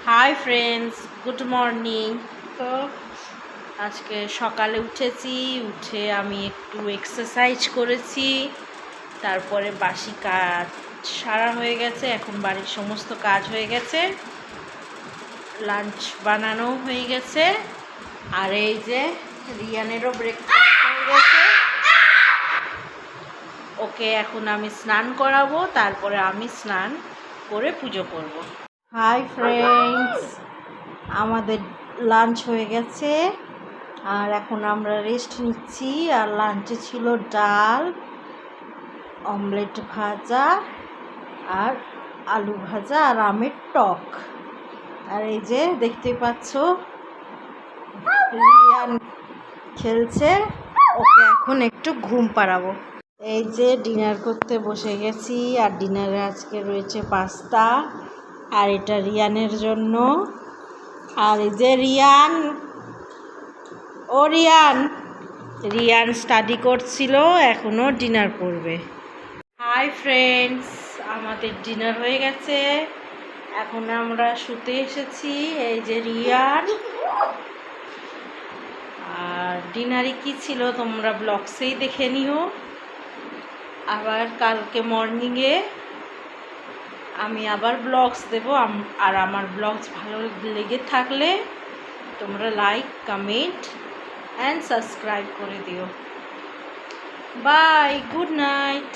Hi friends, good morning. তো আজকে সকালে উঠে আমি একটু এক্সারসাইজ করেছি, তারপরে বাসি কাজ সারা হয়ে গেছে। এখন বাড়ির সমস্ত কাজ হয়ে গেছে, লাঞ্চ বানানো হয়ে গেছে, আর এই যে রিয়ানেরও ব্রেকফাস্ট হয়ে গেছে। ওকে এখন আমি স্নান করাবো, তারপরে আমি স্নান করে পুজো করব। হাই ফ্রেন্ডস, আমাদের লাঞ্চ হয়ে গেছে আর এখন আমরা রেস্ট নিচ্ছি। আর লাঞ্চে ছিল ডাল, অমলেট ভাজা আর আলু ভাজা আর আমের টক। আর এই যে দেখতে পাচ্ছ রিয়ান খেলছে, ওকে এখন একটু ঘুম পাড়াবো। এই যে ডিনার করতে বসে গেছি, আর ডিনারে আজকে রয়েছে পাস্তা, আর এটা রিয়ানের জন্য। আর এই যে রিয়ান রিয়ান স্টাডি করছিল, এখনও ডিনার করবে। হাই ফ্রেন্ডস, আমাদের ডিনার হয়ে গেছে, এখন আমরা শুতে এসেছি। এই যে রিয়ান। আর ডিনারে কি ছিল তোমরা ব্লগসেই দেখে নিও। আবার কালকে মর্নিংয়ে আমি আবার ব্লগস দেবো। আর আমার ব্লগস ভালো লেগে থাকলে তোমরা লাইক, কমেন্ট অ্যান্ড সাবস্ক্রাইব করে দিও। Bye, good night.